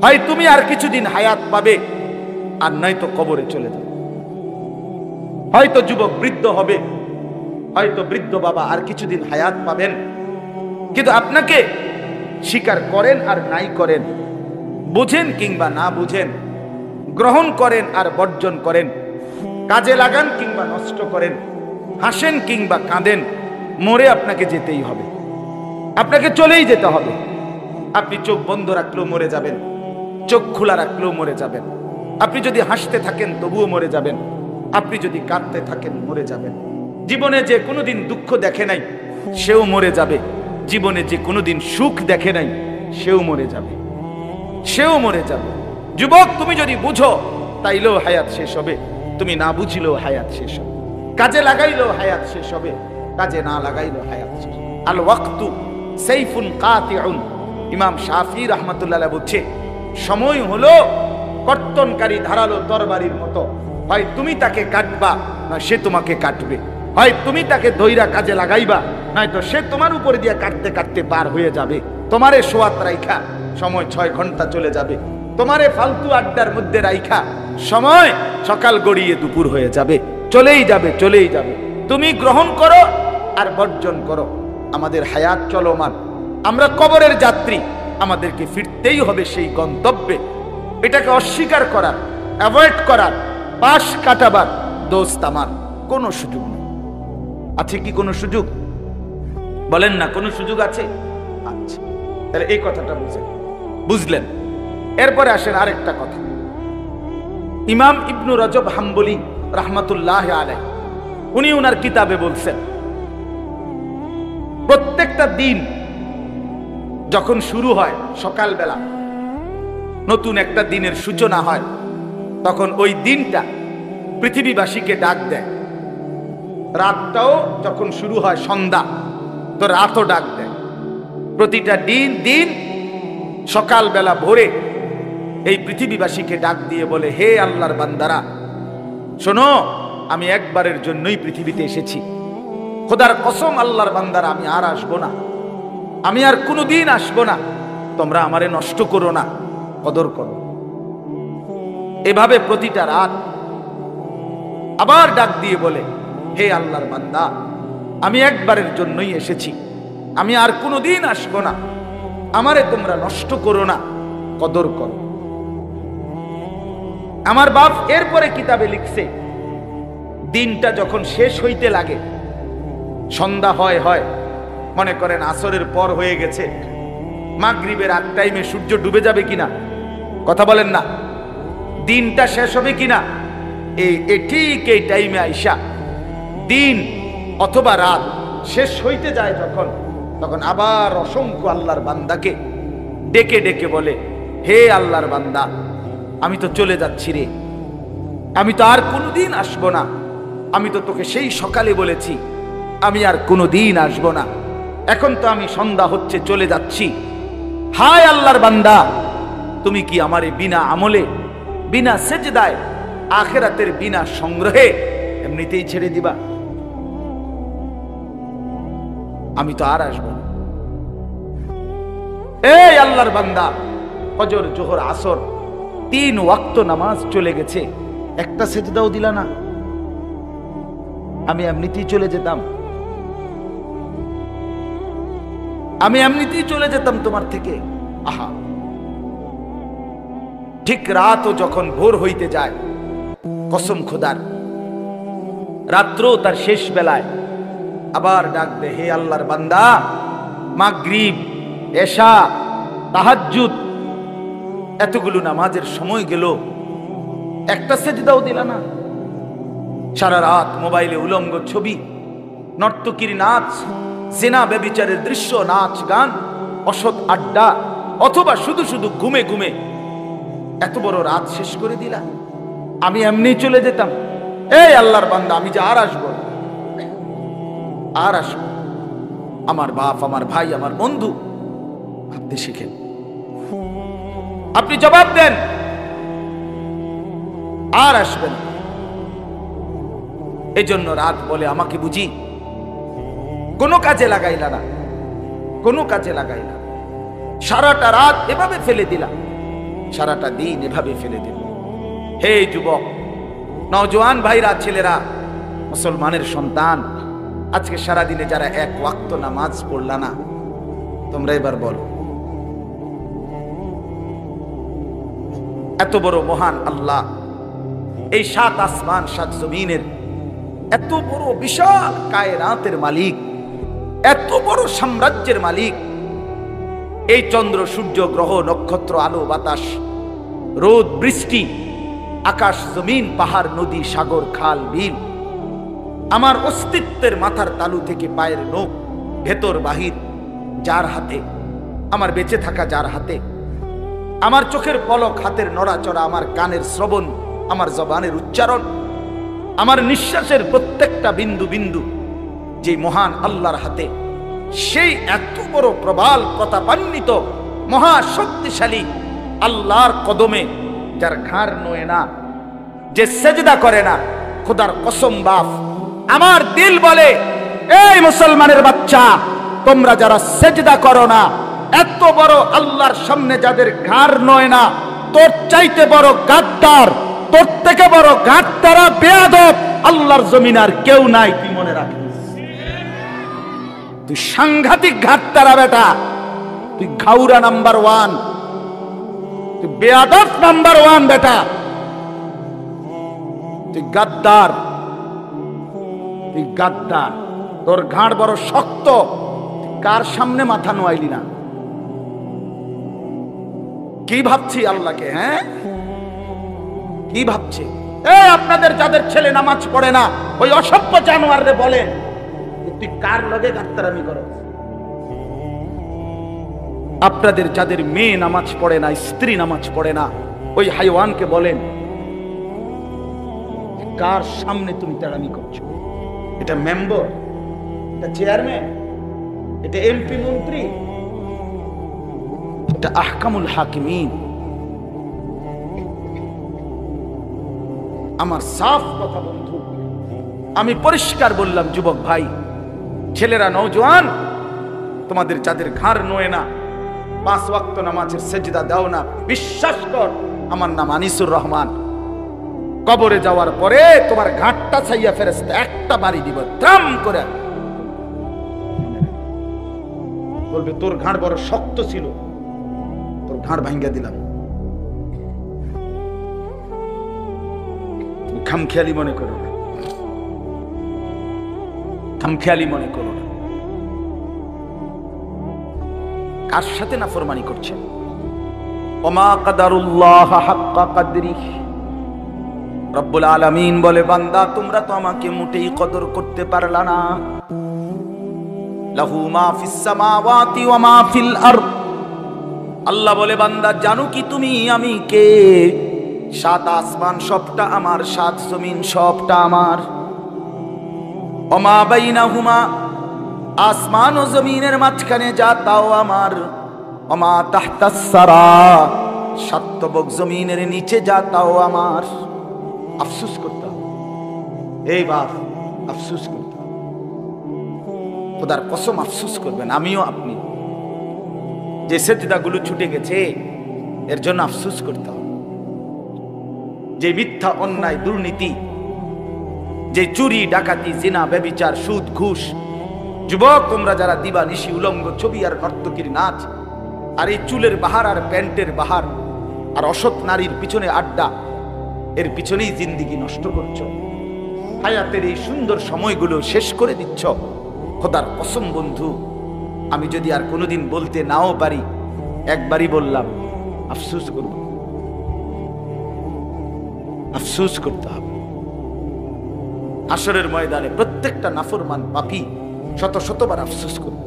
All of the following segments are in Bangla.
হয় তুমি আর কিছুদিন হায়াত পাবে, আর নয়তো কবরে চলে যাবে। হয়তো যুবক বৃদ্ধ হবে, হয়তো বৃদ্ধ বাবা আর কিছুদিন হায়াত পাবেন। কিন্তু আপনাকে স্বীকার করেন আর নাই করেন, বুঝেন কিংবা না বুঝেন, গ্রহণ করেন আর বর্জন করেন, কাজে লাগান কিংবা নষ্ট করেন, হাসেন কিংবা কাঁদেন, মরে আপনাকে যেতেই হবে, আপনাকে চলেই যেতে হবে। আপনি চোখ বন্ধ রাখলেও মরে যাবেন, চোখ খোলা রাখলেও মরে যাবেন। আপনি যদি হাসতে থাকেন তবুও মরে যাবেন, আপনি যদি কাঁদতে থাকেন মরে যাবেন। জীবনে যে কোনোদিন দুঃখ দেখে নাই সেও মরে যাবে, জীবনে যে কোনোদিন সুখ দেখে নাই সেও মরে যাবে, সেও মরে যাবে। যুবক, তুমি যদি বুঝো তাইলেও হায়াত শেষ হবে, তুমি না বুঝিলেও হায়াত শেষ হবে। কাজে লাগাইলেও হায়াত শেষ হবে, কাজে না লাগাইলেও হায়াত শেষ। আল ওয়াক্তু সাইফুন কাতিউন। ইমাম শাফি রাহমাতুল্লাহ বলছে, সময় হলো কর্তনকারী ধারালো তরবারির মতো। হয় তুমি তাকে কাটবা, না সে তোমাকে কাটবে। হয় তুমি তাকে ধইরা কাজে লাগাইবা, নয়তো সে তোমার উপরে দিয়ে কাটতে কাটতে পার হয়ে যাবে। তোমারে সোয়াত রাইখা সময় 6 ঘন্টা চলে যাবে, তোমারে ফালতু আড্ডার মধ্যে রাইখা সময় সকাল গড়িয়ে দুপুর হয়ে যাবে, চলেই যাবে, চলেই যাবে। তুমি গ্রহণ করো আর বর্জন করো। আমাদের হায়াত চলমান, আমরা কবরের যাত্রী, আমাদেরকে ফিরতেই হবে সেই গন্তব্যে। এটাকে অস্বীকার করার, অ্যাভয়েড করার, পাশ কাটাবার দোস্ত আমার কোনো সুযোগ নেই। আছে কি কোনো সুযোগ? বলেন না, কোনো সুযোগ আছে? আচ্ছা, তাহলে এই কথাটা বুঝলেন। এরপরে আসেন আরেকটা কথা। ইমাম ইবনু রজব হাম্বলি রাহমাতুল্লাহ আলাইহি উনি ওনার কিতাবে বলছেন, প্রত্যেকটা দিন যখন শুরু হয়, সকালবেলা নতুন একটা দিনের সূচনা হয়, তখন ওই দিনটা পৃথিবীবাসীকে ডাক দেয়। রাতটাও যখন শুরু হয়, সন্ধ্যা, তো রাতও ডাক দেয়। প্রতিটা দিন সকালবেলা ভোরে এই পৃথিবীবাসীকে ডাক দিয়ে বলে, হে আল্লাহর বান্দারা, শোনো, আমি একবারের জন্যই পৃথিবীতে এসেছি। খোদার কসম আল্লাহর বান্দারা, আমি আর আসবো না, আমি আর কোনোদিন আসবো না। তোমরা আমারে নষ্ট করো না, কদর করো। এভাবে প্রতিটা রাত আবার ডাক দিয়ে বলে, হে আল্লাহর বান্দা, আমি একবারের জন্যই এসেছি, আমি আর কোনোদিন আসবো না, আমারে তোমরা নষ্ট করো না, কদর করো। আমার বাপ এরপরে কিতাবে লিখছে, দিনটা যখন শেষ হইতে লাগে, সন্ধ্যা হয়, মনে করেন আসরের পর হয়ে গেছে, মাগরিবের আগ টাইমে সূর্য ডুবে যাবে কিনা, কথা বলেন না, দিনটা শেষ হবে কিনা, ঠিক এই টাইমে আইসা দিন অথবা রাত শেষ হইতে যায় যখন, তখন আবার অসংখ্য আল্লাহর বান্দাকে ডেকে ডেকে বলে, হে আল্লাহর বান্দা, আমি তো চলে যাচ্ছি রে, আমি তো আর কোনোদিন আসবো না, আমি তো তোকে সেই সকালে বলেছি আমি আর কোনোদিন আসবো না, এখন তো আমি সন্ধ্যা হচ্ছে চলে যাচ্ছি। হায় আল্লাহর বান্দা, তুমি কি আমারে বিনা আমলে, বিনা সেজদায়, আখিরাতের বিনা সংগ্রহে এমনিতেই ছেড়ে দিবা? আমি তো আর আসবো না। এই আল্লাহর বান্দা, ফজর, জোহর, আসর 3 ওয়াক্ত নামাজ চলে গেছে, একটা সেজদাও দিলা না, আমি এমনিতেই চলে যেতাম, আমি এমনিতেই চলে যেতাম তোমার থেকে। আহা, ঠিক রাতও যখন ভোর হইতে যায়, কসম খোদার, রাত্র তার শেষ বেলায় আবার ডাক দে, হে আল্লাহর বান্দা, মাগরিব, এশা, তাহাজ্জুদ, এতগুলো নামাজের সময় গেল, একটা সেজদাও দিলা না। সারা রাত মোবাইলে উলঙ্গ ছবি, নর্তকীর নাচ, জিনা ব্যভিচারের দৃশ্য, নাচ গান, অসৎ আড্ডা, অথবা শুধু শুধু ঘুমে ঘুমে এত বড় রাত শেষ করে দিলা। আমি এমনি চলে যেতাম। এই আল্লাহর বান্দা, আমি যে আর আসবো, আর আসবো। আমার বাপ, আমার ভাই, আমার বন্ধু, ভাবতে শিখেন। আপনি জবাব দেন, আর আসবেন। এই জন্য রাত বলে, আমাকে বুঝি কোনো কাজে লাগাইলা না, কোনো কাজে লাগাইলা, সারাটা রাত এভাবে ফেলে দিলা, সারাটা দিন এভাবে ফেলে দিল। হে যুবক, নওজোয়ান ভাইরা, ছেলেরা, মুসলমানের সন্তান, আজকে সারা দিনে যারা এক ওয়াক্ত নামাজ পড়লা না, তোমরা এবার বলো, এত বড় মহান আল্লাহ, এই 7 আসমান 7 জমিনের এত বড় বিশাল কায়নাতের মালিক, এত বড় সাম্রাজ্যের মালিক, এই চন্দ্র সূর্য গ্রহ নক্ষত্র আলো বাতাস রোদ বৃষ্টি আকাশ জমিন পাহাড় নদী সাগর খাল বিল, আমার অস্তিত্বের মাথার তালু থেকে পায়ের নখ ভেতর বাহির যার হাতে, আমার বেঁচে থাকা যার হাতে, আমার চোখের পলক হাতের নড়াচড়া, আমার কানের শ্রবণ, আমার জবানের উচ্চারণ, আমার নিঃশ্বাসের প্রত্যেকটা বিন্দু বিন্দু যে মহান আল্লাহর হাতে, সেই এত বড় প্রবাল প্রতাপান্বিত মহাশক্তিশালী আল্লাহর কদমে যার ঘাড় নয় না, যে সেজদা করে না, খোদার কসম বাপ, আমার দিল বলে, এই মুসলমানের বাচ্চা, তোমরা যারা সেজদা করো না, এত বড় আল্লাহর সামনে যাদের ঘাড় নয় না, তোর চাইতে বড় গাদ্দার, তোর থেকে বড় গাদ্দারা বেয়াদব আল্লাহর জমিন আর কেউ নাই। তুই মনে রাখিস, তুই সাংঘাতিক গাদ্দারা বেটা, তুই ঘাউরা নাম্বার 1, তুই বেয়াদব নাম্বার 1 বেটা, তুই গাদ্দার, তুই গাদ্দার, তোর ঘাড় বড় শক্ত, কার সামনে মাথা নোয়াইলি না? কি ভাবছি আল্লাহকে? হ্যাঁ, কি ভাবছে? আপনাদের যাদের ছেলে নামাজ পড়ে না, ওই অসভ্য জানোয়াররে বলেন, তুই কার লগে গাদ্দারামি করো? আপনাদের যাদের মেয়ে নামাজ পড়ে না, স্ত্রী নামাজ পড়ে না, ওই হাইওয়ানকে বলেন, কার সামনে তুমি তেড়ামি করছো? এটা মেম্বার, এটা চেয়ারম্যান, এটা এমপি মন্ত্রী, এটা আহকামুল হাকিমিন। আমার সাফ কথা বন্ধু, আমি পরিষ্কার বললাম, যুবক ভাই, ছেলেরা, নওজোয়ান, তোমাদের যাদের ঘাড় নয় না, 5 ওয়াক্ত নামাজের সেজদা দাও না, বিশ্বাস কর, আমার নাম আনিসুর রহমান, কবরে যাওয়ার পরে তোমার ঘাটটা ছাইয়া ফেরেশতা একটা বাড়ি দিব, ত্রাম করে বলবে, তোর ঘাড় বড় শক্ত ছিল, তোর ঘাড় ভাঙ্গা দিলাম। খামখেয়ালি মনে করো না, খামখেয়ালি মনে করো না। কার সাথে নাফরমানি করছে? ওমা কাদারুল্লাহ হাক্কা কাদরিহি, রব্বুল আলামিন বলে, বান্দা তোমরা তো আমাকে মোটেই কদর করতে পারলা না। লাহু মা ফিস সামাওয়াতি ওয়া মা ফিল আরদ, আল্লাহ বলে, বান্দা জানো কি তুমি আমি কে? 7 আসমান সবটা আমার, 7 জমিন সবটা আমার। ওয়া মা বাইনাহুমা, আসমান ও জমিনের মাঝখানে যা তাও আমার। ওয়া মা তাহতাস সারা, 7 তবক জমিনের নিচে যা তাও আমার। আফসোস করতে হবে, এই বাপ, আফসোস করতে হবে, খোদার কসম আফসোস করবেন, আমিও আপনি। যে সেজদাগুলো ছুটে গেছে, এর জন্য আফসোস করতে হবে। যে মিথ্যা অন্যায় দুর্নীতি, যে চুরি ডাকাতি জিনা ব্যভিচার সুদ ঘুষ, যুবক তোমরা যারা দিবা নিশি উলঙ্গ ছবি আর নর্তকীর নাচ, আর এই চুলের বাহার আর প্যান্টের বাহার আর অসৎ নারীর পিছনে আড্ডা, এর পিছনেই জিন্দিগি নষ্ট করছো, হায়াতের এই সুন্দর সময়গুলো শেষ করে দিচ্ছ। খোদার কসম বন্ধু, আমি যদি আর কোনোদিন বলতে নাও পারি, একবারই বললাম, আফসোস করব, আফসোস করতে হবে। হাশরের ময়দানে প্রত্যেকটা নাফরমান পাপী শত শতবার আফসোস করবে,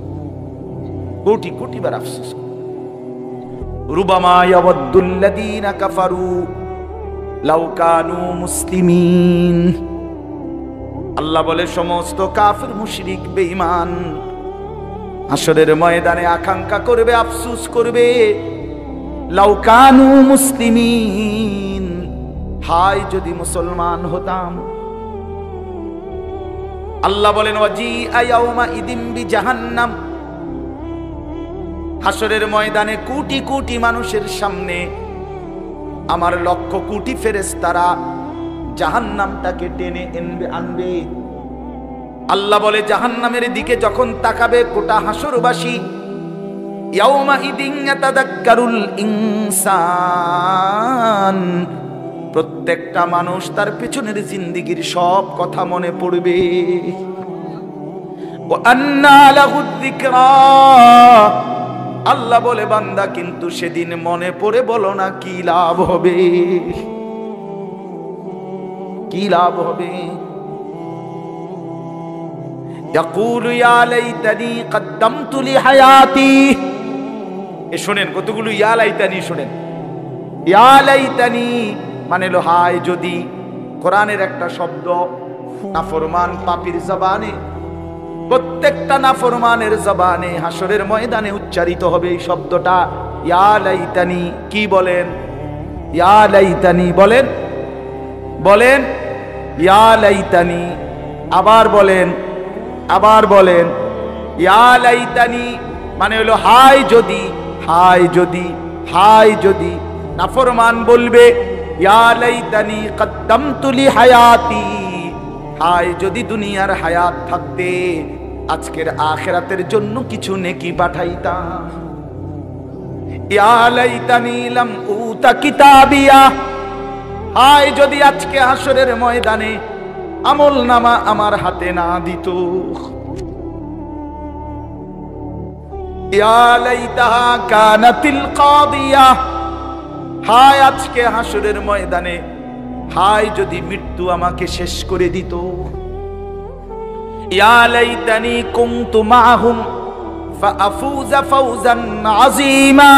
কোটি কোটি বার আফসোস করবে। রুবামা ইয়াওয়াদ্দুল্লাযীনা কাফারু লাউ কানু মুসলিমিন, আল্লাহ বলে, সমস্ত কাফির মুশরিক বেঈমান হাশরের ময়দানে আকাঙ্ক্ষা করবে, আফসোস করবে, লাউ কানু মুসলিমিন, হায় যদি মুসলমান হতাম। আল্লাহ বলেন, ওয়াজিআ ইয়াউমা ইদিন বিজাহান্নাম, হাশরের ময়দানে কোটি কোটি মানুষের সামনে আমার লক্ষ কোটি ফেরেশতারা জাহান্নামটাকে টেনে আনবে। আল্লাহ বলে জাহান্নামের দিকে যখন তাকাবে গোটা হাসরবাসী, ইয়াউমা ইদিন ইয়াতাযাক্কারুল ইনসান, প্রত্যেকটা মানুষ তার পেছনের জিন্দেগীর সব কথা মনে পড়বে। ওয়া আন্না লাহুদ যিকরা, আল্লাহ বলে বান্দা কিন্তু সেদিন মনে পড়ে বলো না কি লাভ হবে, কি লাভ হবে। ইয়াকুলু ইয়া লাইতানি কদ্দামতু লিহায়াতি, এ শুনেন কতগুলো ইয়া লাইতানি শুনেন। ইয়া লাইতানি মানে হলো হায় যদি, কোরআনের একটা শব্দ নাফরমান পাপীর জবানে, প্রত্যেকটা নাফরমানের জবানে হাসরের ময়দানে উচ্চারিত হবে এই শব্দটা ইয়া লাইতানি। কি বলেন? ইয়া লাইতানি বলেন, বলেন ইয়া লাইতানি, আবার বলেন, আবার বলেন ইয়া লাইতানি মানে হলো হায় যদি, হায় যদি, হায় যদি। নাফরমান বলবে ইয়া লাইতানি কদ্দামতু লিহায়াতি, হায় যদি দুনিয়ার হায়াত থাকতে আজকের আখিরাতের জন্য কিছু নেকি পাঠাইতাম। ইয়া লাইতানি লাম উতা কিতাবিয়া, হায় যদি আজকে হাসরের ময়দানে আমল নামা আমার হাতে না দিত। ইয়া লাইতাহা কানাতিল কাদিয়া, হায় আজকে হাসরের ময়দানে হায় যদি মৃত্যু আমাকে শেষ করে দিত। ইয়া লাইতানি কুনতু মাআহুম ফাআফুযা ফাওজান আযীমা,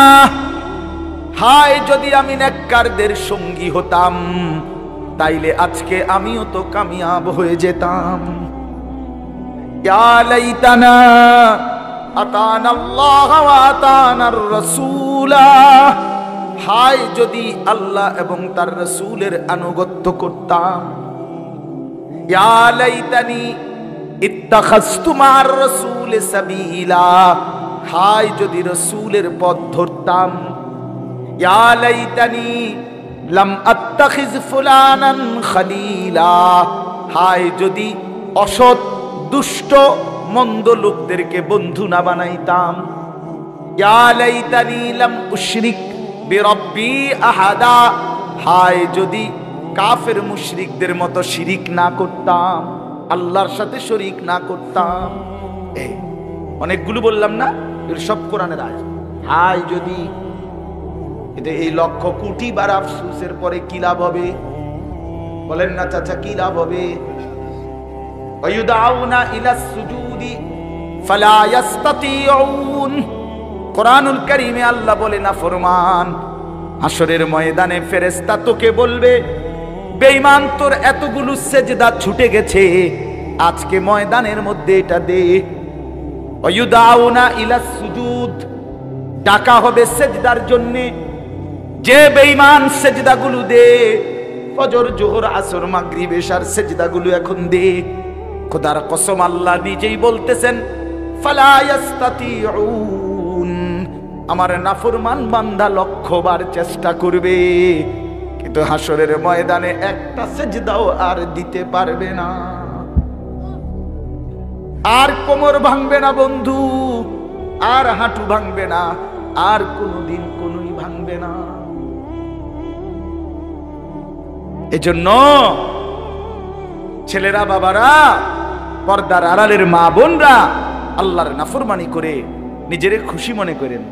হায় যদি আমি নেককারদের সঙ্গী হতাম তাইলে আজকে আমিও তো কামিয়াব হয়ে যেতাম। ইয়া লাইতানা আতানা আল্লাহ ওয়া আতানার রাসূলা, হায় যদি আল্লাহ এবং তার রাসূলের আনুগত্য করতাম। ইয়া লাইতানি ইত্তাখাযতু মা'আর রাসূল সাবিলা, হায় যদি রাসূলের পথ ধরতাম। ইয়া লাইতানি লাম আত্তাখিজ ফুলানান খলিলা, হায় যদি অসৎ দুষ্ট মন্দ লোকদেরকে বন্ধু না বানাইতাম। ইয়া লাইতানি লাম উশরিক বিরব্বি আহাদা, হায় যদি কাফের মুশরিকদের মতো শিরিক না করতাম, আল্লাহর সাথে শরীক না করতাম। এই অনেকগুলো বললাম না, এর সব কোরআনের আয়াত। হায় যদি, এটা এই লক্ষ কোটি বার আফসোসের পরে কি লাভ হবে বলেন না চাচা, কি লাভ হবে? ওয়ায়ুদাউনা ইলাস সুজুদি ফালা ইস্তাতিউন, কোরআনুল কারীমে আল্লাহ বলে না ফরমান হাসরের ময়দানে ফেরেশতা তোকে বলবে বেঈমান তোর এতগুলো সেজদা ছুটে গেছে, আজকে ময়দানের মধ্যে এটা দে। ওয়ায়ুদাউনা ইলাস সুজুদ, ডাকা হবে সেজদার জন্য। যে বেঈমান সেজদাগুলো দে, ফজর জোহর আসর মাগরিব এশার সেজদাগুলো এখন দে। খোদার কসম আল্লাহ নিজেই বলতেছেন ফালা ইস্তাতিউন, আমার নাফরমান বান্দা লক্ষবার চেষ্টা করবে কিন্তু হাসরের ময়দানে একটা সেজদাও আর দিতে পারবে না। আর কোমর ভাঙবে না বন্ধু, আর হাঁটু ভাঙবে না, আর কোনোদিন কোনোই ভাঙবে না। এজন্য ছেলেরা, বাবারা, পর্দার আড়ালের মা বোনরা আল্লাহর নাফরমানি করে নিজের খুশি মনে করেন,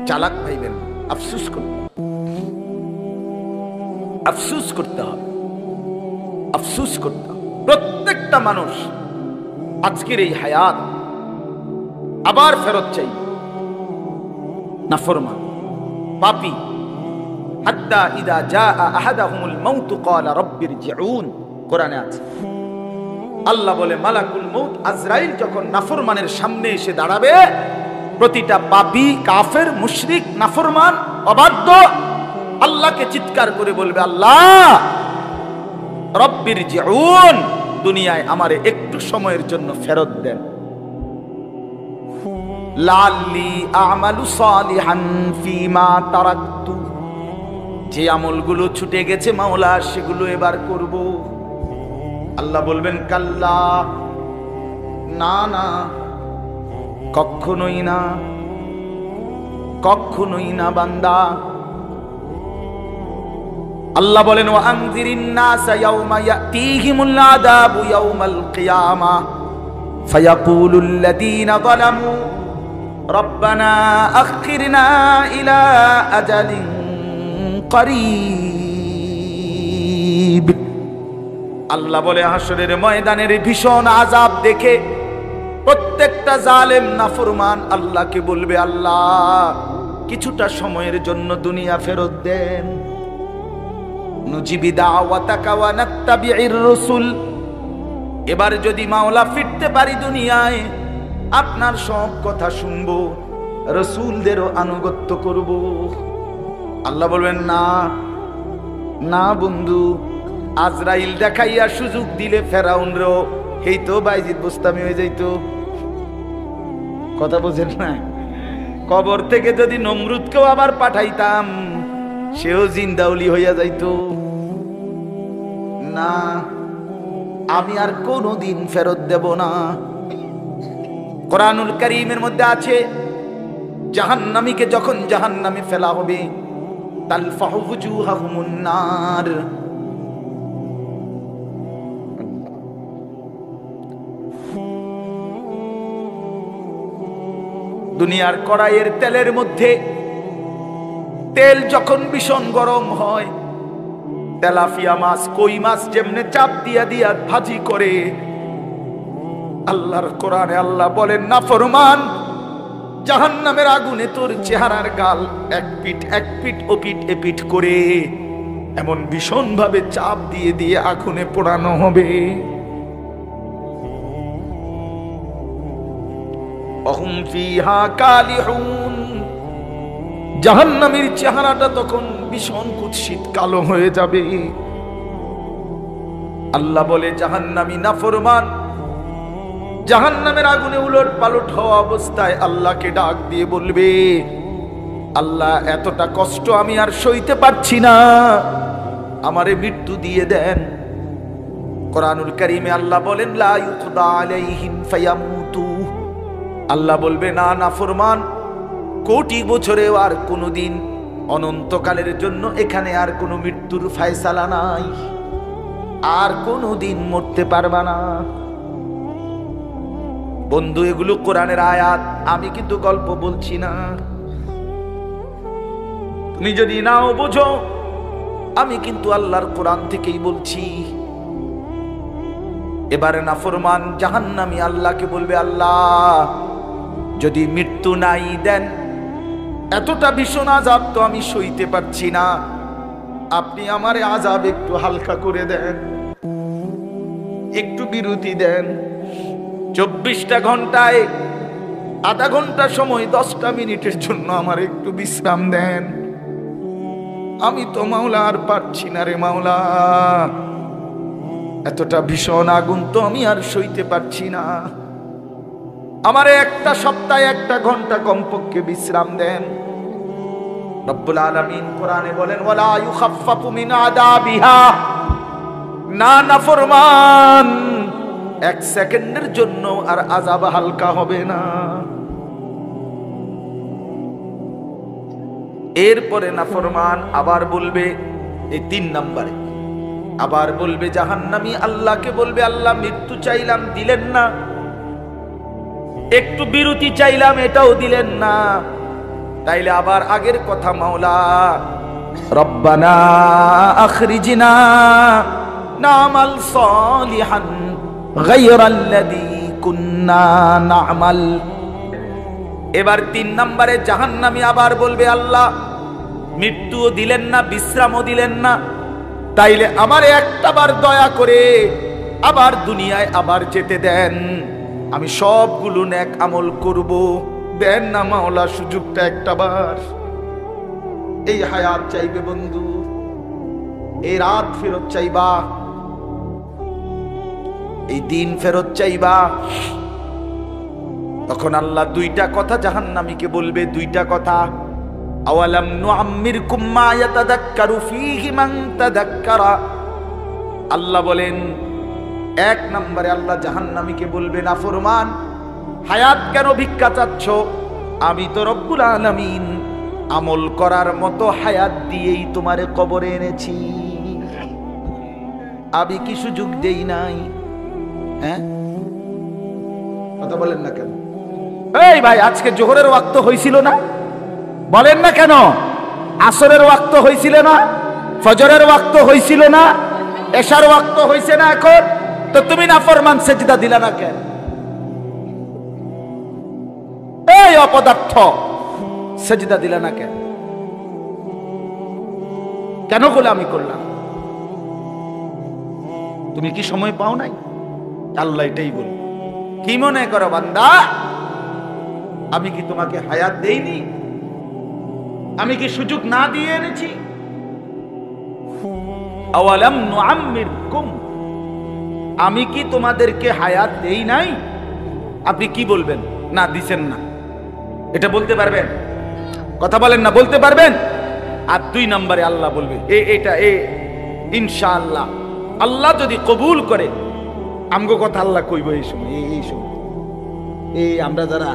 চালাক পাইবেন। আফসোস করতে, আফসোস করতে হবে, আফসোস করতে হবে। প্রত্যেকটা মানুষ আজকের এই হায়াত আবার ফেরত চাই। নাফরমান পাপী হাত্তা ইদা জাআ আহাদাহুমুল মাউত ক্বালা রাব্বিরজিউন, কোরআনে আছে। আল্লাহ বলে মালাকুল মউত আজরাইল যখন নাফরমানের সামনে এসে দাঁড়াবে, প্রতিটা পাপী কাফের মুশরিক নাফরমান অবাধ্য আল্লাহকে চিৎকার করে বলবে আল্লাহ রাব্বিরজিউন, দুনিয়ায় আমারে একটু সময়ের জন্য ফেরত দেন। লাআল্লি আমালু সালিহান ফীমা তারাকতু, যে আমলগুলো ছুটে গেছে মাওলা সেগুলো এবার করব। আল্লাহ বলবেন কাল্লা, না না, কখনোই না, কখনোই না বান্দা। আল্লাহ বলেন ওয়া আনজিরিন নাসা ইয়াওমা ইয়াতিহিমুল আযাবু ইয়াওমাল কিয়ামাহ ফায়াকুলুল লাযীনা যালামু রব্বানা আখিরনা ইলা আজালিন করিব। আল্লাহ বলে হাসরের ময়দানের ভীষণ আযাব দেখে প্রত্যেকটা জালেম নাফরমান আল্লাহকে বলবে, আল্লাহ কিছুটা সময়ের জন্য দুনিয়া ফেরত দেন। নুজিবি দাওয়াতাকা ওয়া নাত্তাবি'ir রাসূল, এবার যদি মাওলা ফিরতে পারি দুনিয়ায় আপনার সব কথা শুনবো, রাসূলদেরও আনুগত্য করব। আল্লাহ বলবেন না না বন্ধু, আজরাইল দেখাইয়া সুযোগ দিলে ফেরাউনরও এই তো বাইজিদ বুস্তামি হয়ে যাইতো। কথা বোঝেন না? কবর থেকে যদি নমরুদকেও আবার পাঠাইতাম সেও জিন্দাউলি হইয়া যাইতো। না, আমি আর কোনদিন ফেরত দেব না। কোরআনুল কারীমের মধ্যে আছে জাহান্নামীকে যখন জাহান্নামে ফেলা হবে তালফাহু ওয়ুজুহাহুমুন নার, দুনিয়ার কড়াইয়ের তেলের মধ্যে তেল যখন ভীষণ গরম হয়, তেলাপিয়া মাছ, কই মাছ যেমনে চাপ দিয়া দিয়া ভাজি করে, আল্লাহর কোরআনে আল্লাহ বলেন নাফরমান জাহান্নামের আগুনে তোর চেহারার গাল এক পিঠ ওপিঠ এপিঠ করে এমন ভীষণ ভাবে চাপ দিয়ে দিয়ে আগুনে পোড়ানো হবে। অহুম ফিহা কালিহুন, জাহান্নামীর চেহারাটা তখন ভীষণ কুৎসিত কালো হয়ে যাবে। আল্লাহ বলে জাহান্নামী নাফরমান জাহান্নামের আগুনে উলট পালট হওয়া অবস্থায় আল্লাহকে ডাক দিয়ে বলবে, আল্লাহ এতটা কষ্ট আমি আর সইতে পারছি না, আমারে মৃত্যু দিয়ে দেন। কোরআনুল কারীমে আল্লাহ বলেন লা ইউকদা আলাইহিম ফায়ামুতু, আল্লাহ বলবে না নাফরমান কোটি বছরেও আর কোনোদিন, অনন্তকালের জন্য এখানে আর কোনো মৃত্যুর ফয়সালা নাই, আর কোনোদিন মরতে পারবা না। বন্ধু এগুলো কোরআনের আয়াত, আমি কিন্তু গল্প বলছি না। তুমি যদি নাও বোঝো আমি কিন্তু আল্লাহর কোরআন থেকেই বলছি। এবারে নাফরমান জাহান্নামী আল্লাহকে বলবে, আল্লাহ যদি মৃত্যু নাই দেন, এতটা ভীষণ আযাব তো আমি সইতে পারছি না, আপনি আমারে আযাব একটু হালকা করে দেন, একটু বিরতি দেন। 24টা ঘন্টায় আধা ঘন্টা সময় 10টা মিনিটের জন্য আমার একটু বিশ্রাম দেন, আমি তো মাওলা আর পারছি না রে মাওলা, এতটা ভীষণ আগুন তো আমি আর সইতে পারছি না, আমারে একটা সপ্তাহে 1 ঘন্টা কমপক্ষে বিশ্রাম দেন। রব্বুল আলামিন কোরআনে বলেন ওয়ালা ইউখাফফাফু মিন আযাবিহা, না নাফরমান 1 সেকেন্ডের জন্য আর আযাব হালকা হবে না। এরপরে নাফরমান আবার বলবে, এই 3 নম্বরে আবার বলবে জাহান্নামী আল্লাহকে বলবে, আল্লাহ মৃত্যু চাইলাম দিলেন না, একটু বিরতি চাইলাম এটাও দিলেন না, তাইলে আবার আগের কথা মাওলা রব্বানা আখরিজনা নামাল সালিহান গায়রাল্লাযী কুন্না না'মাল। এবার 3 নম্বরে জাহান্নামী আবার বলবে, আল্লাহ মৃত্যুও দিলেন না, বিশ্রামও দিলেন না, তাইলে আমারে একটাবার দয়া করে আবার দুনিয়ায় আবার যেতে দেন, আমি সবগুলো নেক আমল করব, দেন না মাওলা সুযোগটা একটাবার। এই হায়াত চাইবে বন্ধু, এই রাত ফেরত চাইবা, এই দিন ফেরত চাইবা। তখন আল্লাহ 2টা কথা জাহান্নামীকে বলবে, 2টা কথা। আওয়ালাম নুআম্মিরকুম মা ইয়াতাযাক্কারু ফীহি মান তাযাক্কারা। আল্লাহ বলেন, এক নম্বরে আল্লাহ জাহান্নামীকে বলবে, নাফরমান, হায়াত কেন ভিক্ষা চাচ্ছ? আমি তো রব্বুল আলামিন আমল করার মতো হায়াত দিয়েই তোমারে কবরে এনেছি, আমি কি সুযোগ দেই নাই? হ্যাঁ, কথা বলেন না কেন? এই ভাই, আজকে জোহরের ওয়াক্ত হয়েছিল না? বলেন না কেন? আসরের ওয়াক্ত হয়েছিল না? ফজরের ওয়াক্ত হয়েছিল না? এশার ওয়াক্ত হয়েছে না এখন? তো তুমি নাফরমান সেজদা দিলা না কেন? এই অপদার্থ, সেজদা দিলা না কেন? কেন গোলামি করলাম? তুমি কি সময় পাও নাই? আল্লাহ এটাই বল, কি মনে করো বান্দা, আমি কি তোমাকে হায়াত দেইনি? আমি কি সুযোগ না দিয়ে এনেছি? আওয়ালাম নুআম্মিরকুম, আমি কি তোমাদেরকে হায়াত দেই নাই? আপনি কি বলবেন? না দিছেন না, এটা বলতে পারবেন? কথা বলেন না, বলতে পারবেন? আর দুই নম্বরে আল্লাহ বলবে, এটা ইনশাআল্লাহ আল্লাহ যদি কবুল করে, আমগো কথা আল্লাহ কইব এই সময়, এই সময় এই আমরা যারা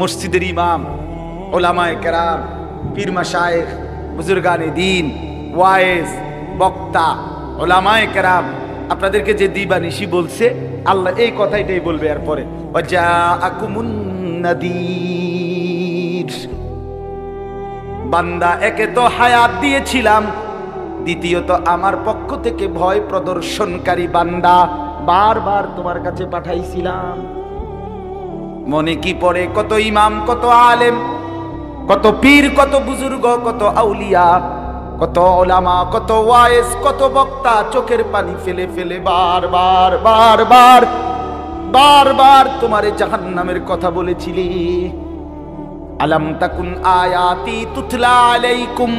মসজিদের ইমাম, ওলামায়ে কেরাম, পীর মাশায়েখ, বুজুর্গানে দ্বীন, ওয়াইজ, বক্তা, ওলামায়ে কেরাম আপনাদেরকে যে দিবানিশি বলছে, আল্লাহ এই কথাটাই বলবে। এরপরে ওয়াজাআকুমুন নাদির, বান্দা একে তো হায়াত দিয়েছিলাম, দ্বিতীয়ত আমার পক্ষ থেকে ভয় প্রদর্শনকারী বান্দা বারবার তোমার কাছে পাঠাইছিলাম। মনে কি পড়ে কত ইমাম, কত আলেম, কত পীর, কত বুজুর্গ, কত আউলিয়া, কত ওলামা, কত ওয়াইজ, কত বক্তা চোখের পানি ফেলে ফেলে বারবার বারবার বারবার তোমারে জাহান্নামের কথা বলেছিলি। আলাম তাকুন আয়াতি তুতলা আলাইকুম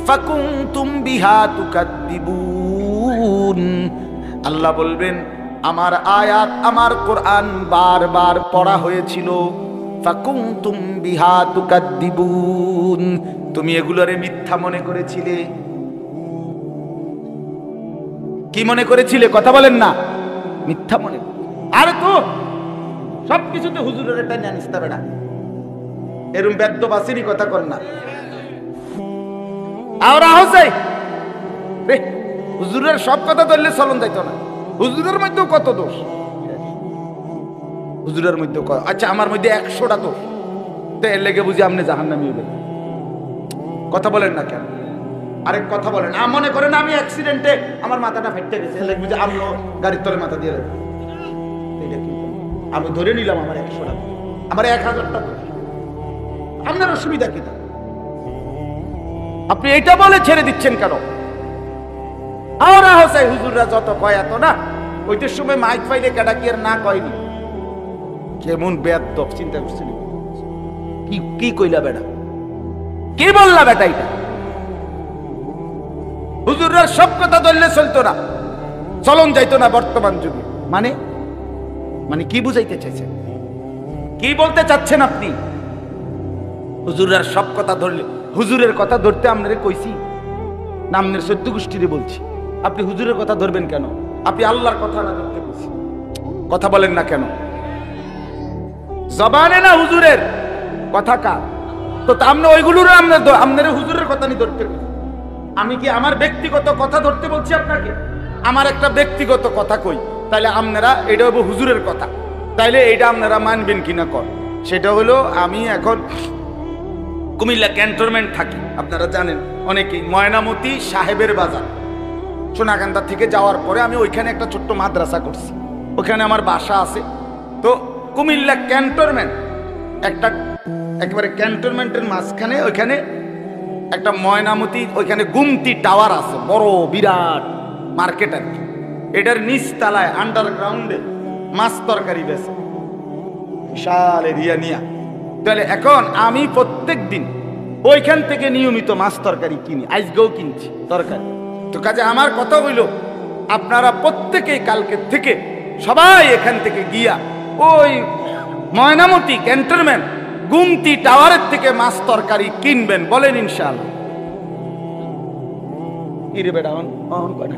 ফাকুনতুম বিহা তুকাদ্দিবুন। আল্লাহ বলবেন, আমার আয়াত, আমার কোরআন বারবার পড়া হয়েছিল, ফাকুনতুম বিহা তুকাদ্দিবুন, তুমি এগুলোরে মিথ্যা মনে করেছিলে। কি মনে করেছিলে? কথা বলেন না, মিথ্যা মনে। আরে তো সবকিছুতে হুজুরের একটা জানিস তবে না, এরম বেদ্য বাসিনী কথা কর না। আওরা হোসাই হুজুরের সব কথা ধরলে চলন যাইতো না। হুজুরের মধ্যেও কত দোষ, হুজুরের মধ্যে। আচ্ছা, আমার মধ্যে 100টা দোষ, তো এর লেগে বুঝি আপনি জাহান্নামী হবেন? কথা বলেন না কেন? আরেক কথা বলেন, মনে করেন আমি অ্যাক্সিডেন্টে আমার মাথাটা ফেটে গেছে, এর লেগে বুঝি আমিও গাড়ির তলে মাথা দিয়ে রাখবো? এটা কি? আমি ধরে নিলাম আমার 100টা, আমার 1000টা দোষ, আপনার অসুবিধা কি? আপনি এটা বলে ছেড়ে দিচ্ছেন কেন? আওরা হোসাই হুজুররা যত কয় এত না, ওইটার সময় মাইক ফাইলে কেডা কি আর না কয়নি? কেমন বেয়াদব, চিন্তা করছেন? কি কইলা বেটা? কি বললা বেটা? এটা হুজুররা সব কথা ধরলে চলতো না, চলন যাইতো না বর্তমান যুগে। মানে মানে কি বুঝাইতে চাইছেন? কি বলতে চাচ্ছেন আপনি? হুজুররা সব কথা ধরলে, হুজুরের কথা ধরতে আপনারে কইছি না আপনার 14 গোষ্ঠীরে বলছি? আপনি হুজুরের কথা ধরবেন কেন? আপনি আল্লাহর কথা না ধরতে বলছি? কথা বলেন না কেন? জবানে না হুজুরের কথা কার? তো আপনি ওইগুলোর আপনার হুজুরের কথা নিয়ে ধরতে বলছি। আমি কি আমার ব্যক্তিগত কথা ধরতে বলছি আপনাকে? আমার একটা ব্যক্তিগত কথা কই, তাহলে আপনারা এটা হবো হুজুরের কথা, তাইলে এটা আপনারা মানবেন কিনা কর। সেটা হলো, আমি এখন কুমিল্লা ক্যান্টনমেন্ট থাকি, আপনারা জানেন অনেকেই। ময়নামতি সাহেবের বাজার, সোনাকান্দা থেকে যাওয়ার পরে আমি ওইখানে একটা ছোট্ট মাদ্রাসা করছি, ওখানে আমার বাসা আছে। তো কুমিল্লা ক্যান্টনমেন্ট একটা, একেবারে ক্যান্টনমেন্টের মাঝখানে ওইখানে একটা ময়নামতি, ওইখানে গুমতি টাওয়ার আছে, বড় বিরাট মার্কেট আর কি। এটার নিচ তলায় আন্ডারগ্রাউন্ডে মাছ তরকারি বেছে, বিশাল এরিয়া নিয়া। তাহলে এখন আমি প্রত্যেক দিন ওইখান থেকে নিয়মিত মাছ তরকারি কিনি, আজকেও কিনছি তরকারি। তো কাজে আমার কথা হইল, আপনারা প্রত্যেকেই কালকে থেকে সবাই এখান থেকে গিয়া ওই ময়নামতি ক্যান্টনমেন্ট গুমতি টাওয়ারের থেকে মাছ তরকারি কিনবেন, বলেন ইনশাআল্লাহ। ইরে বেটা অন করে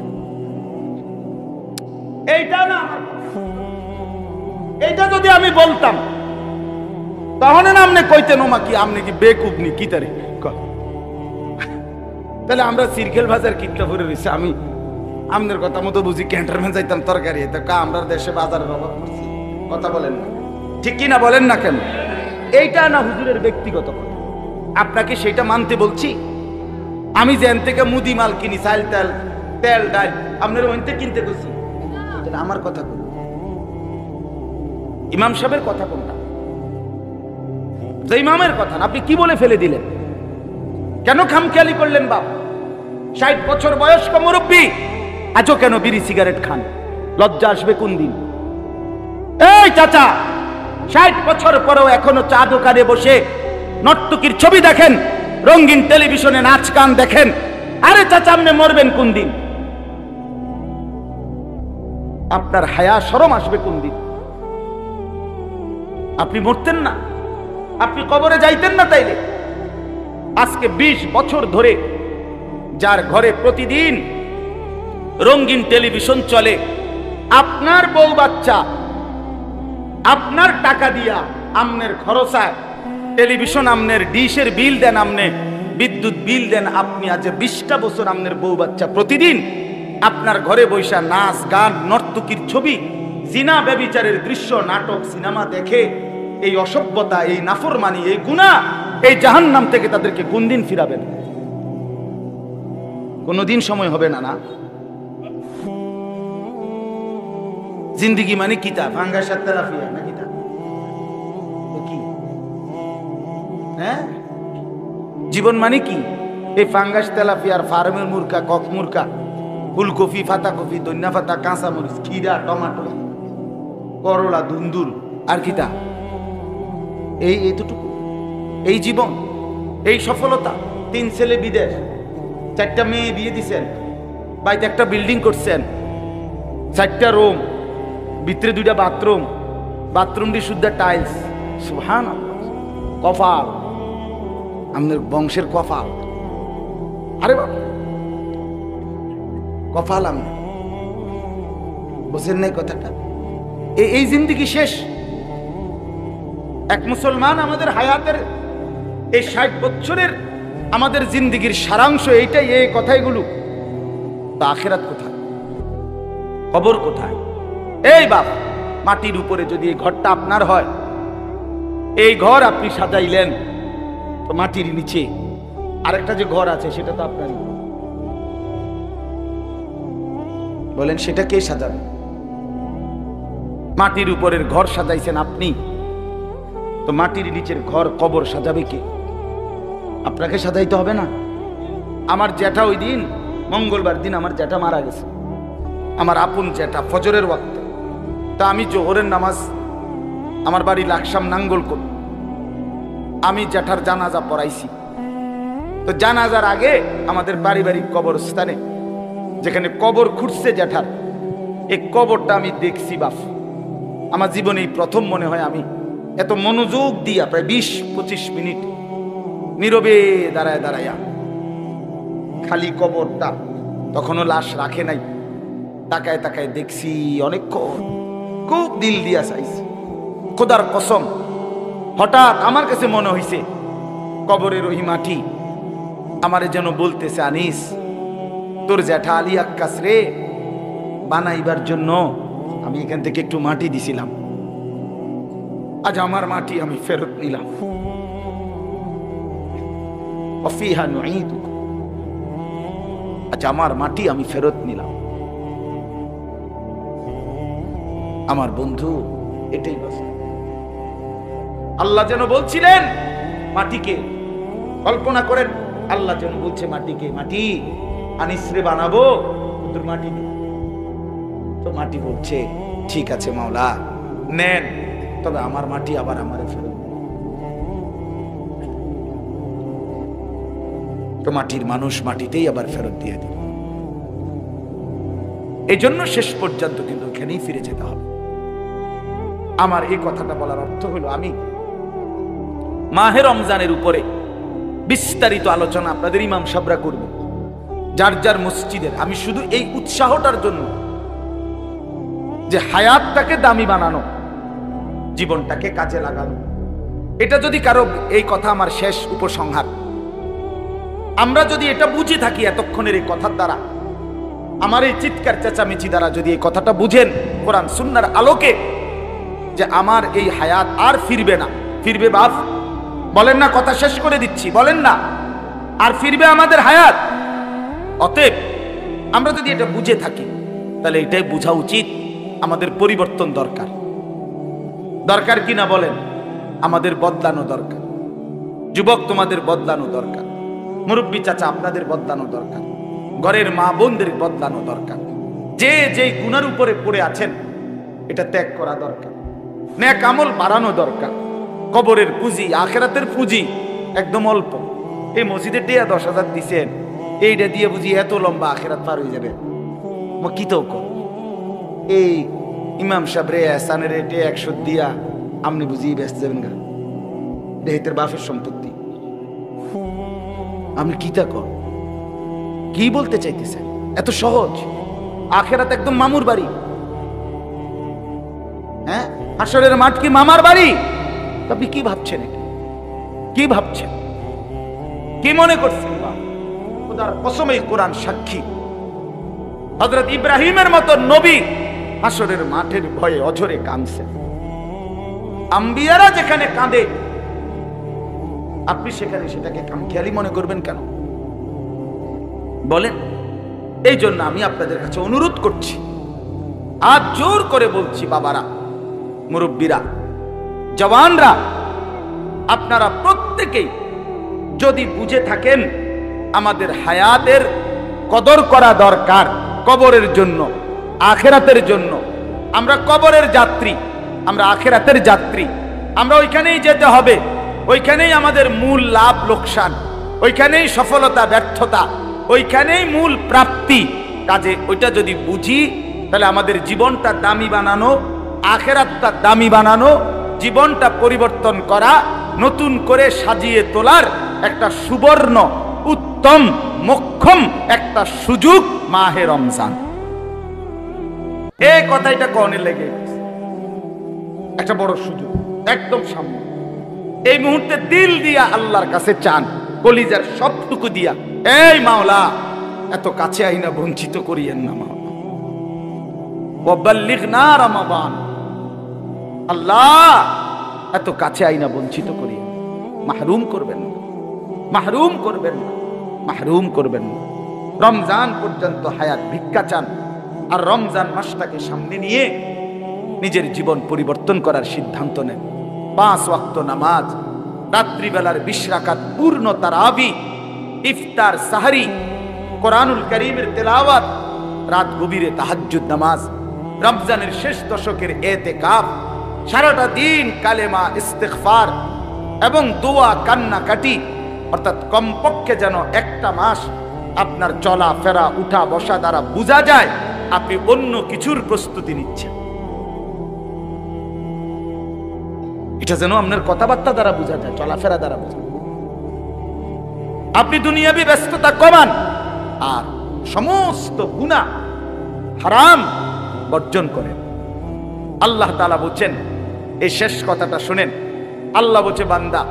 এইটা না, এইটা যদি আমি বলতাম তাহলে না আপনি কইতেন ওমা কি আপনি কি বেকুব নি কি তারে, তাহলে আমরা সিরকেল বাজার কিনতে পড়ে রয়েছে। আমি আমাদের কথা মতো বুঝি ক্যান্টনমেন্ট যাইতাম তরকারি, আমরা দেশে বাজারের অভাব করছি। কথা বলেন না, ঠিক কি না বলেন না কেন? এইটা না হুজুরের ব্যক্তিগত কথা, আপনাকে সেটা মানতে বলছি। আমি যেন থেকে মুদি মাল কিনি, চাল তেল তেল ডাল আপনার ওইতে কিনতে গেছি, আমার কথা কোন? ইমাম সাহেবের কথা কোনটা? যে ইমামের কথা আপনি কি বলে ফেলে দিলেন? কেন খামখেয়ালি করলেন? বাপ 60 বছর বয়স্ক মুরব্বী, আজও কেন বিড়ি সিগারেট খান? লজ্জা আসবে কোন দিন? এই চাচা, 60 বছর পরেও এখনো চা দোকানে বসে নর্তকীর ছবি দেখেন, রঙিন টেলিভিশনে নাচ গান দেখেন। আরে চাচা, আপনি মরবেন কোন দিন? আপনার হায়া শরম আসবে কোন দিন? আপনি মরতেন না? আপনি কবরে যাইতেন না? তাইলে আজকে 20 বছর ধরে যার ঘরে প্রতিদিন রঙিন টেলিভিশন চলে, আপনার বউ বাচ্চা আপনার টাকা দিয়া আমনের খরচায় টেলিভিশন, আমনের ডিশের বিল দেন, আমনে বিদ্যুৎ বিল দেন। আপনি আজ 20টা বছর আমনের বউ বাচ্চা প্রতিদিন আপনার ঘরে বৈশা নাচ গান, নর্তকীর ছবি, জিনা ব্যভিচারের দৃশ্য, নাটক, সিনেমা দেখে এই অসভ্যতা, এই নাফরমানি, এই গুনাহ, এই জাহান্নাম থেকে তাদেরকে কোন দিন ফিরাবেন? কোনদিন সময় হবে না। না, জিন্দিগি মানে কিতা? ফাঙ্গাস আর তেলাপিয়া না কিতা? কি হ্যাঁ, জীবন মানে কি? এই ফাঙ্গাস, তেলাপিয়ার, ফার্মের মুরকা, কক মুরকা, ফুলকপি, ফাতাকপি, দন্যা পাতা, কাঁচা মরিচ, খিরা, টমাটো, করলা, দুন্দুল, আর কিতা? এইটুকু এই জীবন, এই সফলতা। 3 ছেলে বিদেশ, 4টা মেয়ে বিয়ে দিছেন, বাড়িতে একটা বিল্ডিং করছেন, 4টা রুম, ভিতরে 2টা বাথরুম, বাথরুমটি শুদ্ধ টাইলস। সুবহানাল্লাহ, কপাল, আমাদের বংশের কপাল। আরে বাবা, কপাল আমি বুঝেন নাই কথাটা? এই জিন্দিগি শেষ। এক মুসলমান আমাদের হায়াতের এই 60 বছরের আমাদের জিন্দিগির সারাংশ এইটাই, এই কথাইগুলো। তা আখিরাত কোথায়? কবর কোথায়? এই বাপ, মাটির উপরে যদি এই ঘরটা আপনার হয়, এই ঘর আপনি সাজাইলেন, তো মাটির নিচে আরেকটা যে ঘর আছে সেটা তো আপনারই। বলেন সেটা কে সাজাবে? মাটির উপরের ঘর সাজাইছেন আপনি, তো মাটির নিচের ঘর কবর সাজাবে কে? আপনাকে সাজাইতে হবে না? আমার জ্যাঠা ওই দিন মঙ্গলবার দিন আমার জ্যাঠা মারা গেছে, আমার আপন জ্যাঠা, ফজরের ওয়াক্তে। তা আমি জোহরের নামাজ আমার বাড়ি লাকসাম নাঙ্গলকোট, আমি জ্যাঠার জানাজা পড়াইছি। তো জানাজার আগে আমাদের পারিবারিক কবরস্থানে যেখানে কবর খুঁড়ছে জ্যাঠার, এই কবরটা আমি দেখছি বাপ। আমার জীবনে প্রথম মনে হয় আমি এত মনোযোগ দিয়া প্রায় 20-25 মিনিট নীরবে দাঁড়ায় দাঁড়াইয়া খালি কবরটা, তখনও লাশ রাখে নাই, তাকায় তাকায় দেখছি অনেকক্ষণ, খুব দিল দিয়া চাইছি। খোদার কসম, হঠাৎ আমার কাছে মনে হইছে কবরের ওই মাটি আমারে যেন বলতেছে, আনিস, তোর জ্যাঠা আলী আক্কাস রে বানাইবার জন্য আমি এখান থেকে একটু মাটি দিছিলাম, আজ আমার মাটি আমি ফেরত নিলাম। অফিহা নুঈদুক, আজ আমার মাটি আমি ফেরত নিলাম। আমার বন্ধু, এটাই বাস্তব। আল্লাহ যেন বলছিলেন মাটিকে, কল্পনা করেন, আল্লাহ যেন বলছে মাটিকে, মাটি আনিসরে বানাবো, তোর মাটি নেই। তো মাটি বলছে, ঠিক আছে মাওলা নেন, তবে আমার মাটি আবার আমারে ফেরত। তো মাটির মানুষ মাটিতেই আবার ফেরত দিয়ে দিল। এই জন্য শেষ পর্যন্ত কিন্তু এখানেই ফিরে যেতে হবে। আমার এই কথাটা বলার অর্থ হলো, আমি মাহে রমজানের উপরে বিস্তারিত আলোচনা আপনাদের ইমাম সাহেবরা করবেন যার যার মসজিদের। আমি শুধু এই উৎসাহটার জন্য যে হায়াতটাকে দামি বানানো, জীবনটাকে কাজে লাগানো, এটা যদি কারো, এই কথা আমার শেষ উপসংহার, আমরা যদি এটা বুঝে থাকি এতক্ষণের এই কথার দ্বারা, আমার এই চিৎকার চেঁচামেচি দ্বারা যদি এই কথাটা বুঝেন কোরআন সুন্নাহর আলোকে, যে আমার এই হায়াত আর ফিরবে না। ফিরবে বাপ? বলেন না, কথা শেষ করে দিচ্ছি, বলেন না আর ফিরবে আমাদের হায়াত? অতএব আমরা যদি এটা বুঝে থাকি তাহলে এটাই বোঝা উচিত আমাদের পরিবর্তন দরকার। দরকার কিনা বলেন? আমাদের বদলানো দরকার। যুবক তোমাদের বদলানো দরকার, মুরব্বী চাচা আপনাদের বদলানো দরকার, ঘরের মা বোনদের বদলানো দরকার। যে যেই গুনার উপরে পড়ে আছেন এটা ত্যাগ করা দরকার, নেক আমল বাড়ানো দরকার। কবরের পুঁজি, আখেরাতের পুঁজি একদম অল্প। এই মসজিদে টিয়া 10,000 দিছেন, এইটা দিয়ে বুঝি এত লম্বা আখেরাত পার হয়ে যাবে? কি তো এই ইমাম সাহেব রে এসানের রেটে 100 দিয়া আপনি বুঝিয়ে ব্যস্ত যাবেন গা? দেহিতের বাপের সম্পত্তি। আপনি কি তা কর, কি বলতে চাইতেছেন? এত সহজ? আখেরাত একদম মামুর বাড়ি। হ্যাঁ, হাসরের মাঠ কি মামার বাড়ি? আপনি কি ভাবছেন? এটা কি ভাবছেন, কি মনে করছেন? খোদার কসম এই কোরআন সাক্ষী, হযরত ইব্রাহিমের মতো নবী হাসরের মাঠের ভয়ে অঝরে কাঁদছেন। আম্বিয়ারা যেখানে কাঁদে আপনি সেখানে সেটাকে খামখেয়ালি মনে করবেন কেন বলেন? এই জন্য আমি আপনাদের কাছে অনুরোধ করছি, হাত জোর করে বলছি, বাবারা, মুরব্বীরা, জওয়ানরা, আপনারা প্রত্যেকেই যদি বুঝে থাকেন আমাদের হায়াতের কদর করা দরকার কবরের জন্য, আখেরাতের জন্য। আমরা কবরের যাত্রী, আমরা আখেরাতের যাত্রী, আমরা ওইখানেই যেতে হবে, ওইখানেই আমাদের মূল লাভ লোকসান, ওইখানেই সফলতা ব্যর্থতা, ওইখানেই মূল প্রাপ্তি। কাজে ওইটা যদি বুঝি তাহলে আমাদের জীবনটা দামি বানানো, আখেরাতটা দামি বানানো, জীবনটা পরিবর্তন করা, নতুন করে সাজিয়ে তোলার একটা সুবর্ণ উত্তম মোক্ষম একটা সুযোগ মাহে রমজান। এই কথাটা কনে লেগে একটা বড় সুযোগ একদম সামনে। এই মুহূর্তে দিল দিয়া আল্লাহর কাছে চান, কলিজার সবটুকু দিয়া, এই মাওলা এত কাছে আইনা বঞ্চিত করিয়েন না মাওলা, ওয়াবাল্লিগনা রমাদান, আল্লাহ এত কাছে আইনা বঞ্চিত করিয়েন, মাহরুম করবেন না, মাহরুম করবেন না, মাহরুম করবেন না। রমজান পর্যন্ত হায়াত ভিক্ষা চান, আর রমজান মাসটাকে সামনে নিয়ে নিজের জীবন পরিবর্তন করার সিদ্ধান্ত নেন। 5 ওয়াক্ত নামাজ, রাত্রিবেলার 20 রাকাত পূর্ণ তারাবি, ইফতার সাহরি, কোরআনুল কারীমের তেলাওয়াত, রাত গভীরে তাহাজ্জুদ নামাজ, রমজানের শেষ দশকের ইতিকাফ, সারাটা দিন কালেমা, ইস্তিগফার এবং দোয়া, কান্নাকাটি, অর্থাৎ কমপক্ষে যেন একটা মাস আপনার চলা ফেরা, উঠা বসা দ্বারা বোঝা যায় আপনি অন্য কিছুর প্রস্তুতি নিচ্ছেন। এটা যেন আপনার কথাবার্তা দ্বারা বোঝা যায়, চলাফেরা দ্বারা বোঝা। আপনি দুনিয়াবি ব্যস্ততা কমান আর সমস্ত গুনাহ হারাম বর্জন করেন। আল্লাহ তাআলা বলেন, এই শেষ কথাটা শুনেন, আল্লাহ বলছে, বান্দা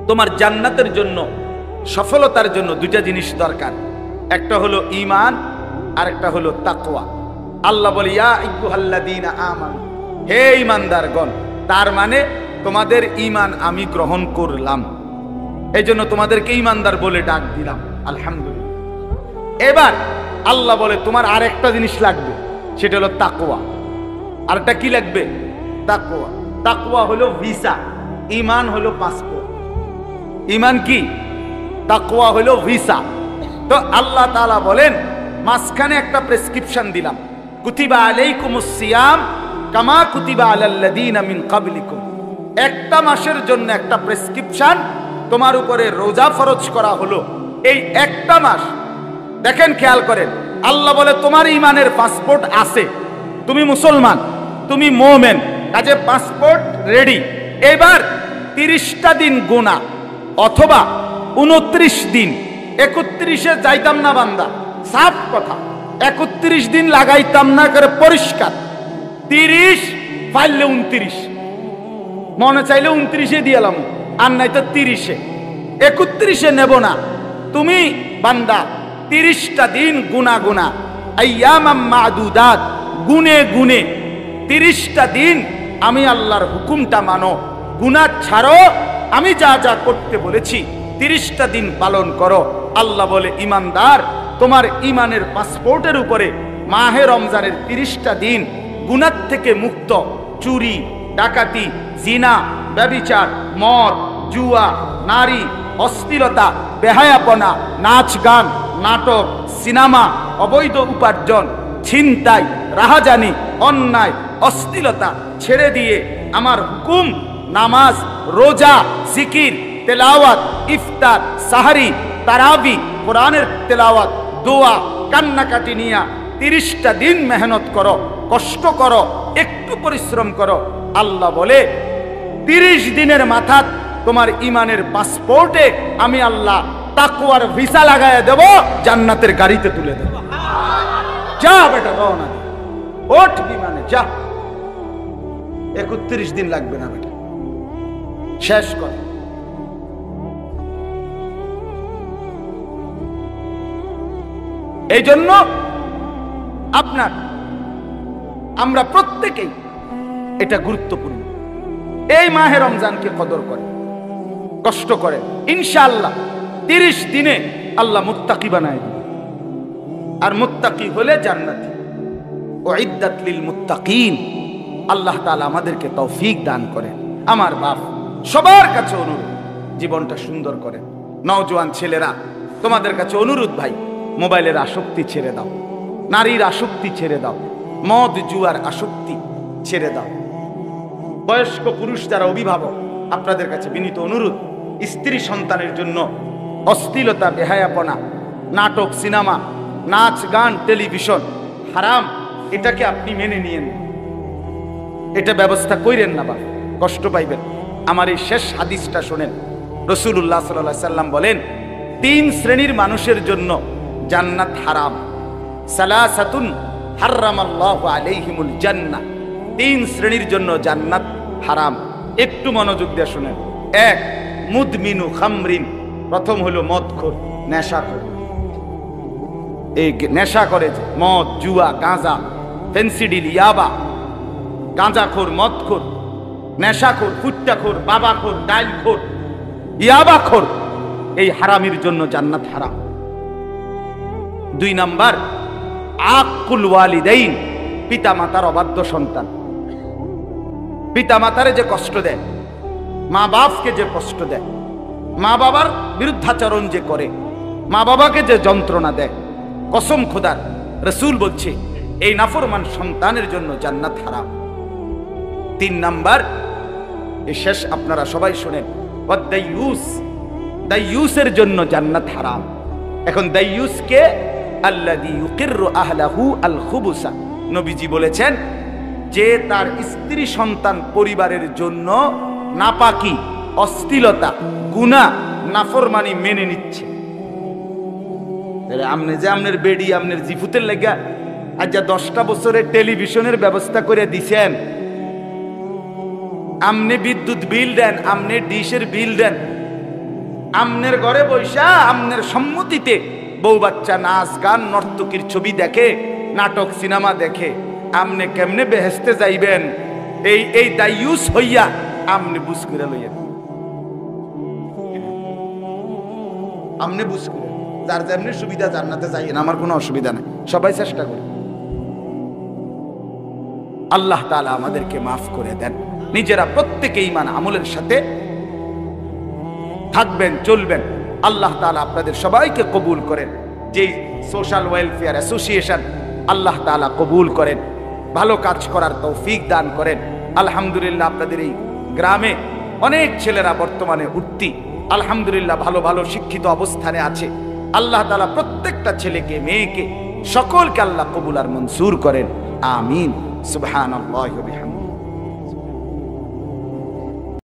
তোমার জান্নাতের জন্য, সফলতার জন্য 2টা জিনিস দরকার, একটা হলো ঈমান আর একটা হলো তাকওয়া। আল্লাহ বলে, ইয়া আইয়ুহাল্লাযীনা আমানু, হে ঈমানদারগণ, তার মানে তোমাদের ঈমান আমি গ্রহণ করলাম, এই জন্য তোমাদেরকে ঈমানদার বলে ডাক দিলাম, আলহামদুলিল্লাহ। এবার আল্লাহ বলে তোমার আরেকটা জিনিস লাগবে, সেটা হলো তাকওয়া। আরটা কি লাগবে? তাকওয়া। তাকওয়া হলো ভিসা, ঈমান হলো পাসপোর্ট। ঈমান কি? তাকওয়া হলো ভিসা। তো আল্লাহ তাআলা বলেন, মাঝখানে একটা প্রেসক্রিপশন দিলাম, কুতিবা আলাইকুমুস সিয়াম কামা কুতিবা আলাল্লাযীনা মিন ক্বাবলিকুম। একটা মাসের জন্য একটা প্রেসক্রিপশন তোমার উপরে রোজা ফরজ করা হলো, এই একটা মাস। দেখেন, খেয়াল করেন, আল্লাহ বলে তোমার ঈমানের পাসপোর্ট আছে, তুমি মুসলমান, তুমি মুমিন, কাজে পাসপোর্ট রেডি। এবার 30টা দিন গোনা, অথবা 29 দিন। 31-এ যাইতাম না বান্দা, সাফ কথা, 31 দিন লাগাইতাম না করে পরিষ্কার। 30 পাইলে 29, মনে চাইলে 29-এ দিয়েলাম, আর নাই তো 30-এ। 31-এ নেব না। তুমি বান্দা 30টা দিন গুনা গুনা, আইয়ামাম মাদুদাত, গুনে গুনে 30টা দিন আমি আল্লাহর হুকুমটা মানো, গুনাহ ছাড়ো, আমি যা যা করতে বলেছি 30টা দিন পালন করো। আল্লাহ বলে, ইমানদার, তোমার ইমানের পাসপোর্টের উপরে মাহে রমজানের 30টা দিন গুনাহ থেকে মুক্ত। চুরি, ডাকাতি, জিনা, ব্যভিচার, মদ, জুয়া, নারী, অশ্লীলতা, বেহায়াপনা, নাচ গান, নাটক, সিনেমা, অবৈধ উপার্জন, ছিনতাই, রাহাজানি, অন্যায়, অশ্লীলতা ছেড়ে দিয়ে আমার হুকুম নামাজ, রোজা, জিকির, তেলাওয়াত, ইফতার, সাহারি, তারাবি, কোরআনের তেলাওয়াত, দোয়া, কান্নাকাটি নিয়া 30টা দিন মেহনত করো, কষ্ট করো, একটু পরিশ্রম করো। আল্লাহ বলে 30 দিনের মাথা তোমার ইমানের পাসপোর্টে আমি আল্লাহ তাকওয়ার ভিসা লাগায় দেব, জান্নাতের গাড়িতে তুলে দেব। যা বেটা, রওনা দে, ওঠ বিমানে যা। 31 দিন লাগবে না বেটা, শেষ কর। এই জন্য আপনার, আমরা প্রত্যেকেই এটা গুরুত্বপূর্ণ, এই মাহে রমজানকে কদর করে, কষ্ট করে। ইনশাআল্লাহ 30 দিনে আল্লাহ মুত্তাকি বানায় দিবে, আর মুত্তাকি হলে জান্নাতি। উইদ্দাত লিল মুত্তাকিন। আল্লাহ তাআলা আমাদেরকে তৌফিক দান করেন। আমার বাপ, সবার কাছে অনুরোধ, জীবনটা সুন্দর করেন। নওজোয়ান ছেলেরা, তোমাদের কাছে অনুরোধ ভাই, মোবাইলের আসক্তি ছেড়ে দাও, নারীর আসক্তি ছেড়ে দাও, মদ জুয়ার আসক্তি ছেড়ে দাও। বয়স্ক পুরুষ যারা অভিভাবক, আপনাদের কাছে বিনীত অনুরোধ, স্ত্রী সন্তানের জন্য অশ্লীলতা, বেহায়াপনা, নাটক, সিনেমা, নাচ গান, টেলিভিশন হারাম, এটাকে আপনি মেনে নিয়েন, এটা ব্যবস্থা কইরেন না, বা কষ্ট পাইবেন। আমার এই শেষ হাদিসটা শোনেন। রাসূলুল্লাহ সাল্লাল্লাহু আলাইহি সাল্লাম বলেন, 3 শ্রেণীর মানুষের জন্য জান্নাত হারাম। সালাসাতুন হারামাল্লাহু আলাইহিমুল জান্নাহ। 3 শ্রেণীর জন্য জান্নাত হারাম। একটু মনোযোগ দিয়ে শুনেন। 1, মুদমিনু খামরিন। প্রথম হলো মদখোর, নেশাখোর। এই নেশা করে যে মদ, জুয়া, গাঁজা, ফেন্সিডিল, ইয়াবা, গাঁজাখোর, মদখোর, নেশাখোর, ফুট্টাখোর, বাবাখোর, ডাইলখোর, ইয়াবাখোর, এই হারামির জন্য জান্নাত হারাম। 2 নাম্বার, আকুল ওয়ালিদাইন। পিতা মাতার অবাধ্য সন্তান, পিতা মাতারে যে কষ্ট দেয়, মা বাপকে যে কষ্ট দেয়, মা বাবার বিরুদ্ধাচরণ যে করে, মা বাবাকে যে যন্ত্রণা দেয়, কসম খোদার, রাসূল বলছে এই নাফরমান সন্তানের জন্য জান্নাত হারাম। 3 নাম্বার, এই শেষ আপনারা সবাই শুনেন, ওয়াদাইয়ুস। দাইয়ুসের জন্য জান্নাত হারাম। এখন দাইয়ুস কে? আল্লাযী ইউকিররু আহলাহু আল খুবুসা। নবীজি বলেছেন, যে তার স্ত্রী সন্তান পরিবারের জন্য নাপাকি, অশ্লীলতা, গুনাহ, নাফরমানি মেনে নিচ্ছে। আমনে যে আমনের বেডি, আমনের জিফুতের লাগা আজ 10টা বছরের টেলিভিশনের ব্যবস্থা করে দিছেন, আমনে বিদ্যুৎ বিল দেন, আমনে ডিশের বিল দেন, আমনের ঘরে বৈশা আমনের সম্মতিতে বউ বাচ্চা নাচ গান নর্তকীর ছবি দেখে, নাটক সিনেমা দেখে, আমনে কেমনে বেহেশতে যাইবেন? এই দাইয়ুস হইয়া আমনে বুঝ করে লইয়া, আমনে বুঝ করে, যার যেমনি সুবিধা জান্নাতে যাইয়েন, আমার কোনো অসুবিধা নাই, সবাই চেষ্টা করি। আল্লাহ তাআলা আমাদেরকে মাফ করে দেন। নিজেরা প্রত্যেকে ঈমান আমলের সাথে থাকবেন, চলবেন। আল্লাহ তাআলা আপনাদের সবাইকে কবুল করেন। যেই সোশ্যাল ওয়েলফেয়ার অ্যাসোসিয়েশন, আল্লাহ তাআলা কবুল করেন, ভালো কাজ করার তৌফিক দান করেন। আলহামদুলিল্লাহ, আপনাদের এই গ্রামে অনেক ছেলেরা বর্তমানে উঠতি, আলহামদুলিল্লাহ ভালো ভালো শিক্ষিত অবস্থানে আছে। আল্লাহ তাআলা প্রত্যেকটা ছেলেকে, মেয়েকে, সকলকে আল্লাহ কবুল আর মনসুর করেন। আমিন। সুবহানাল্লাহি ওয়া বিহামদিহি।